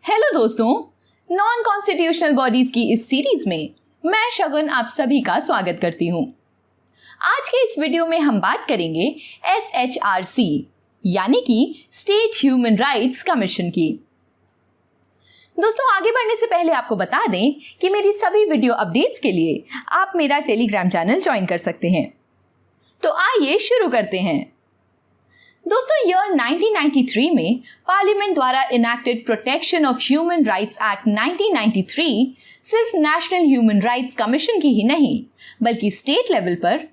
Hello दोस्तों, non constitutional bodies की इस सीरीज में मैं शगुन आप सभी का स्वागत करती हूं। आज के इस वीडियो में हम बात करेंगे SHRC यानी कि स्टेट ह्यूमन राइट्स कमीशन की। दोस्तों, आगे बढ़ने से पहले आपको बता दें कि मेरी सभी वीडियो अपडेट्स के लिए आप मेरा टेलीग्राम चैनल ज्वाइन कर सकते हैं। तो आइए शुरू करते हैं। दोस्तों, ईयर 1993 में पार्लियामेंट द्वारा enacted protection of human rights act 1993 सिर्फ नेशनल ह्यूमन राइट्स कमीशन की ही नहीं बल्कि स्टेट लेवल पर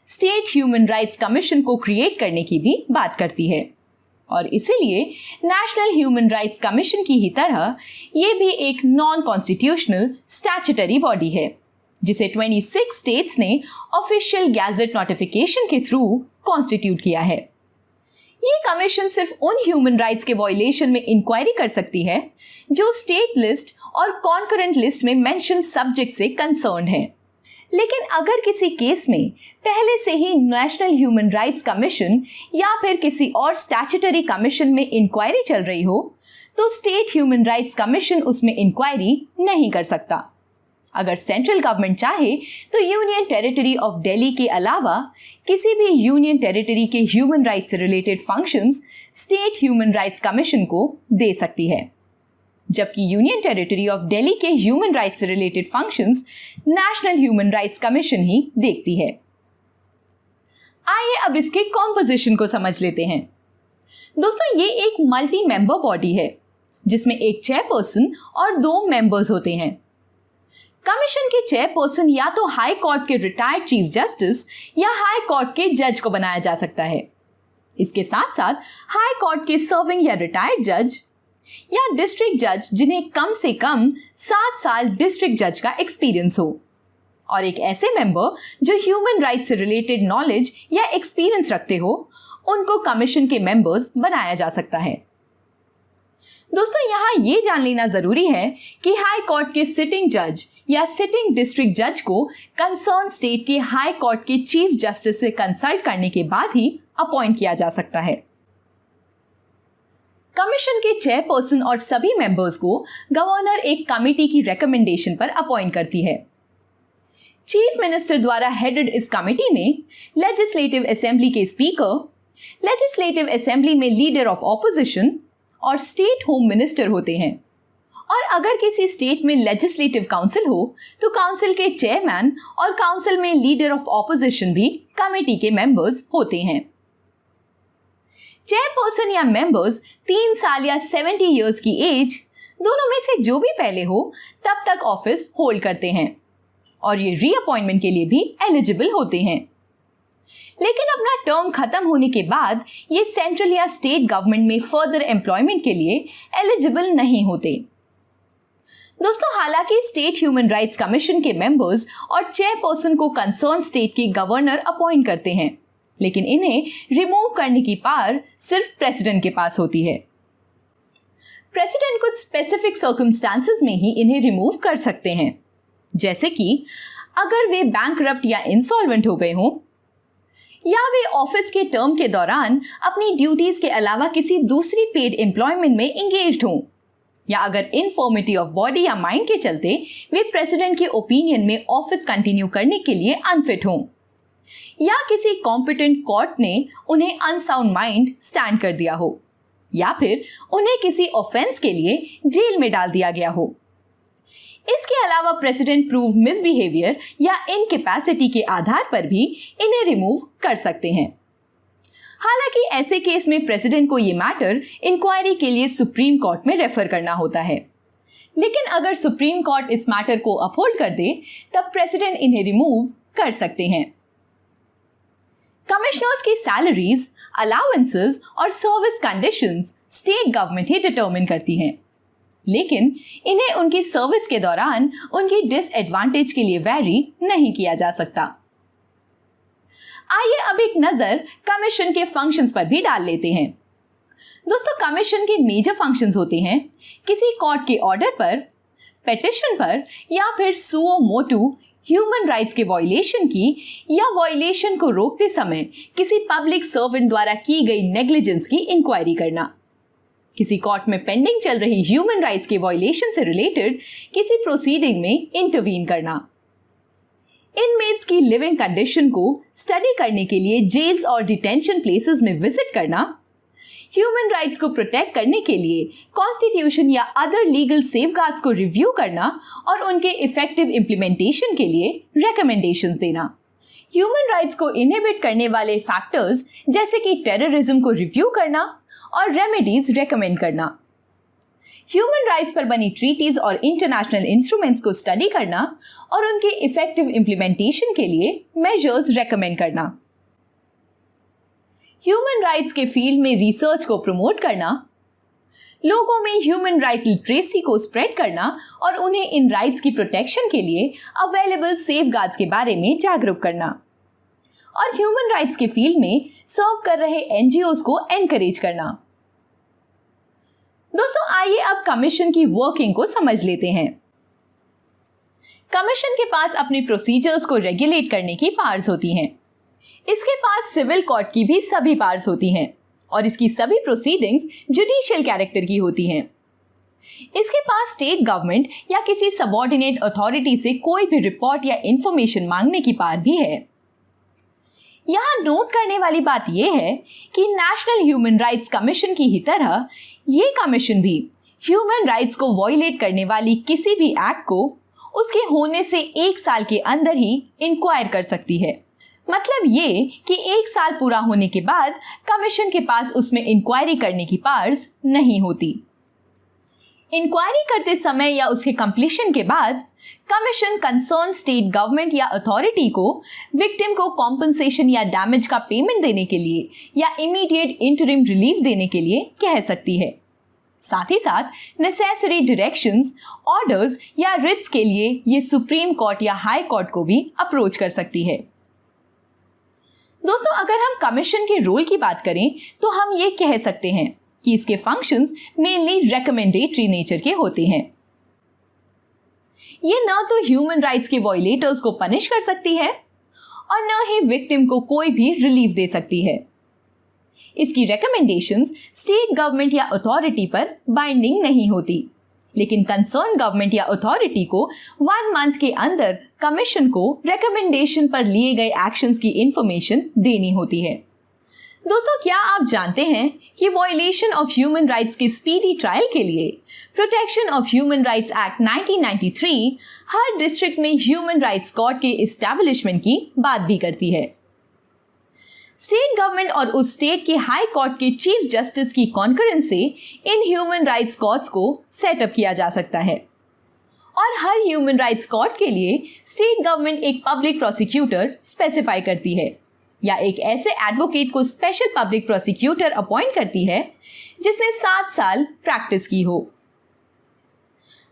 स्टेट ह्यूमन राइट्स कमीशन को क्रिएट करने की भी बात करती है। और इसीलिए नेशनल ह्यूमन राइट्स कमीशन की ही तरह ये भी एक नॉन कॉन्स्टिट्यूशनल स्टैट्यूटरी बॉडी है जिसे 26 स्टेट्स ने ऑफिशियल गैजेट नोटिफिकेशन के थ्रू कॉन्स्टिट्यूट किया है। ये कमीशन सिर्फ उन ह्यूमन राइट्स के वायलेशन में इंक्वायरी कर सकती है जो स्टेट लिस्ट और कॉन्करेंट लिस्ट में मेंशन सब्जेक्ट से कंसर्न्ड है। लेकिन अगर किसी केस में पहले से ही नेशनल ह्यूमन राइट्स कमीशन या फिर किसी और स्टैट्यूटरी कमीशन में इंक्वायरी चल रही हो तो स्टेट ह्यूमन राइट्स कमीशन उसमें इंक्वायरी नहीं कर सकता। अगर सेंट्रल गवर्नमेंट चाहे तो यूनियन टेरिटरी ऑफ दिल्ली के अलावा किसी भी यूनियन टेरिटरी के ह्यूमन राइट्स से related functions state human rights commission को दे सकती है, जबकि यूनियन टेरिटरी ऑफ दिल्ली के ह्यूमन राइट्स से related functions national human rights commission ही देखती है। आइए अब इसके कॉम्पोजिशन को समझ लेते हैं। दोस्तों, ये एक मल्टी मेंबर बॉडी है जिसमें एक चेयरपर्सन और 2 मेंबर्स होते हैं। कमीशन के चेयरपर्सन या तो हाई कोर्ट के रिटायर्ड चीफ जस्टिस या हाई कोर्ट के जज को बनाया जा सकता है। इसके साथ साथ हाई कोर्ट के सर्विंग या रिटायर्ड जज या डिस्ट्रिक्ट जज जिन्हें कम से कम 7 साल डिस्ट्रिक्ट जज का एक्सपीरियंस हो, और एक ऐसे मेंबर जो ह्यूमन राइट्स से रिलेटेड नॉलेज या एक्सपीरियंस रखते हो, उनको कमीशन के मेंबर्स बनाया जा सकता है। दोस्तों, यहाँ ये जान लेना जरूरी है कि हाई कोर्ट के सिटिंग जज या सिटिंग डिस्ट्रिक्ट जज को कंसर्न स्टेट के हाई कोर्ट के चीफ जस्टिस से कंसल्ट करने के बाद ही अपॉइंट किया जा सकता है। कमीशन के चेयरपर्सन और सभी मेंबर्स को गवर्नर एक कमेटी की रिकमेंडेशन पर अपॉइंट करती है। चीफ मिनिस्टर द्वारा हेडेड इस कमेटी में लेजिस्लेटिव असेंबली के स्पीकर, लेजिस्लेटिव असेंबली में लीडर ऑफ ऑपोजिशन और स्टेट होम मिनिस्टर होते हैं। और अगर किसी स्टेट में लेजिस्लेटिव काउंसिल हो तो काउंसिल के चेयरमैन और काउंसिल में लीडर ऑफ ऑपोजिशन भी कमेटी के मेंबर्स होते हैं। चेयरपर्सन या मेंबर्स 3 साल या 70 इयर्स की एज दोनों में से जो भी पहले हो तब तक ऑफिस होल्ड करते हैं और ये रीअपॉइंटमेंट के लिए भी एलिजिबल होते हैं। लेकिन अपना टर्म खत्म होने के बाद ये सेंट्रल या स्टेट गवर्नमेंट में फर्दर एम्प्लॉयमेंट के लिए एलिजिबल नहीं होते। दोस्तों, हालांकि स्टेट ह्यूमन राइट्स कमीशन के मेंबर्स और चेयरपर्सन को कंसर्न स्टेट के गवर्नर अपॉइंट करते हैं, लेकिन इन्हें रिमूव करने की पावर सिर्फ प्रेसिडेंट के पास होती है। प्रेसिडेंट कुछ स्पेसिफिक सर्कमस्टांसेस में ही इन्हें रिमूव कर सकते हैं, जैसे कि अगर वे बैंकरप्ट या इंसॉल्वेंट हो गए हों, या वे ऑफिस के टर्म के दौरान अपनी ड्यूटीज के अलावा किसी दूसरी पेड एम्प्लॉयमेंट में एंगेज्ड हों, या अगर इनफॉर्मिटी ऑफ बॉडी या माइंड के चलते वे प्रेसिडेंट के ओपिनियन में ऑफिस कंटिन्यू करने के लिए अनफिट हों, या किसी कॉम्पिटेंट कोर्ट ने उन्हें अनसाउंड माइंड स्टैंड कर दिया हो, या फिर उन्हें किसी ऑफेंस के लिए जेल में डाल दिया गया हो। इसके अलावा प्रेसिडेंट प्रूव मिसबिहेवियर या इनकैपेसिटी के आधार पर भी इन्हें रिमूव कर सकते हैं। हालांकि ऐसे केस में प्रेसिडेंट को ये मैटर इंक्वायरी के लिए सुप्रीम कोर्ट में रेफर करना होता है, लेकिन अगर सुप्रीम कोर्ट इस मैटर को अपहोल्ड कर दे तब प्रेसिडेंट इन्हें रिमूव कर सकते हैं। कमिश्नर्स की सैलरीज, अलाउंसेस और सर्विस कंडीशंस स्टेट गवर्नमेंट ही डिटरमिन करती हैं, लेकिन इन्हें उनकी सर्विस के दौरान उनकी डिसएडवांटेज के लिए वैरी नहीं किया जा सकता। आइए अब एक नजर कमीशन के फंक्शंस पर भी डाल लेते हैं। दोस्तों, कमीशन के मेजर फंक्शंस होते हैं किसी कोर्ट के ऑर्डर पर, पेटिशन पर या फिर सुओ मोटू ह्यूमन राइट्स के वायलेशन की या वायलेशन को रोकते समय किसी पब्लिक सर्वेंट द्वारा की गई नेग्लिजेंस की इंक्वायरी करना। किसी कोर्ट में पेंडिंग चल रही ह्यूमन राइट्स के वायलेशन से रिलेटेड किसी प्रोसीडिंग में इंटरवीन करना, इनमेट्स की लिविंग कंडीशन को स्टडी करने के लिए जेल्स और डिटेंशन प्लेसेस में विजिट करना, ह्यूमन राइट्स को प्रोटेक्ट करने के लिए कॉन्स्टिट्यूशन या अदर लीगल सेफगार्ड्स को रिव्यू करना और उनके इफेक्टिव इम्प्लीमेंटेशन के लिए रिकमेंडेशंस देना, ह्यूमन राइट्स को इनहिबिट करने वाले फैक्टर्स जैसे कि टेररिज्म को रिव्यू करना और रेमेडीज रेकमेंड करना, ह्यूमन राइट्स पर बनी ट्रीटीज और इंटरनेशनल इंस्ट्रूमेंट्स को स्टडी करना और उनके इफेक्टिव इम्प्लीमेंटेशन के लिए मेजर्स रेकमेंड करना, ह्यूमन राइट्स के फील्ड में रिसर्च को प्रमोट करना, लोगों में ह्यूमन राइट लिटरेसी को स्प्रेड करना और उन्हें इन राइट्स की प्रोटेक्शन के लिए अवेलेबल सेफगार्ड्स के बारे में जागरूक करना, और ह्यूमन राइट्स के फील्ड में सर्व कर रहे एनजीओज को एनकरेज करना। दोस्तों, आइए अब कमीशन की वर्किंग को समझ लेते हैं। कमीशन के पास अपने प्रोसीजर्स को रेगुलेट करने की पावर्स होती हैं। इसके पास सिविल कोर्ट की भी सभी पावर्स होती हैं और इसकी सभी प्रोसीडिंग्स जुडिशियल कैरेक्टर की होती हैं। इसके पास स्टेट गवर्नमेंट या किसी सबऑर्डिनेट अथॉरिटी से कोई भी रिपोर्ट या इंफॉर्मेशन मांगने की पावर भी है। यहाँ नोट करने वाली बात यह है कि नेशनल ह्यूमन राइट्स कमीशन की ही तरह ये कमीशन भी ह्यूमन राइट्स को वायलेट करने वाली किसी भी एक्ट को उसके होने से 1 साल के अंदर ही इंक्वायर कर सकती है। मतलब ये कि 1 साल पूरा होने के बाद कमीशन के पास उसमें इंक्वायरी करने की पावर्स नहीं होती। इंक्वायरी करते समय या उसके कंप्लीशन के बाद कमीशन कंसर्न स्टेट गवर्नमेंट या अथॉरिटी को विक्टिम को कॉम्पनसेशन या डैमेज का पेमेंट देने के लिए या इमीडिएट इंटरिम रिलीफ देने के लिए कह सकती है। साथ ही साथ नेसेसरी डायरेक्शंस, ऑर्डर्स या रिट्स के लिए ये सुप्रीम कोर्ट या हाई कोर्ट को भी अप्रोच कर सकती है। दोस्तों, अगर हम कमीशन के रोल की बात करें तो हम ये कह सकते हैं कि इसके फंक्शंस मेनली रेकमेंडेटरी नेचर के होते हैं। ये न तो ह्यूमन राइट्स के वायलेटर्स को पनिश कर सकती है और न ही विक्टिम को कोई भी रिलीफ दे सकती है। इसकी रेकमेंडेशंस स्टेट गवर्नमेंट या अथॉरिटी पर बाइंडिंग नहीं होती, लेकिन कंसर्न गवर्नमेंट या अथॉरिटी को 1 मंथ के अंदर कमीशन को रेकमेंडेशन पर लिए गए एक्शंस की इंफॉर्मेशन देनी होती है। दोस्तों, क्या आप जानते हैं कि वायलेशन ऑफ ह्यूमन राइट्स के स्पीडी ट्रायल के लिए protection of human rights act 1993 her district में ह्यूमन राइट्स कोर्ट के एस्टैब्लिशमेंट की बात भी करती है। स्टेट गवर्नमेंट और उस स्टेट के हाई कोर्ट के चीफ जस्टिस की कॉन्करेंस से इन ह्यूमन राइट्स कोर्ट्स को सेटअप किया जा सकता है और हर ह्यूमन राइट्स कोर्ट के लिए स्टेट गवर्नमेंट एक पब्लिक प्रोसिक्यूटर स्पेसिफाई करती है या एक ऐसे एडवोकेट को स्पेशल पब्लिक प्रोसिक्यूटर अपॉइंट करती है जिसने 7 साल प्रैक्टिस की हो।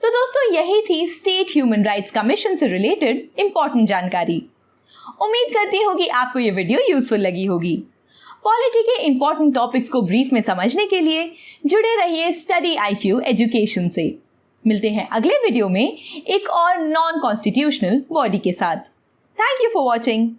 तो दोस्तों, यही थी स्टेट ह्यूमन राइट्स कमीशन से रिलेटेड इंपॉर्टेंट जानकारी। उम्मीद करती हूँ कि आपको ये वीडियो यूजफुल लगी होगी। पॉलिटी के इंपॉर्टेंट टॉपिक्स को ब्रीफ में समझने के लिए जुड़े रहिए स्टडी IQ एजुकेशन से। मिलते हैं अगले वीडियो में एक और नॉन कॉन्स्टिट्यूशनल बॉडी के साथ। Thank you for watching.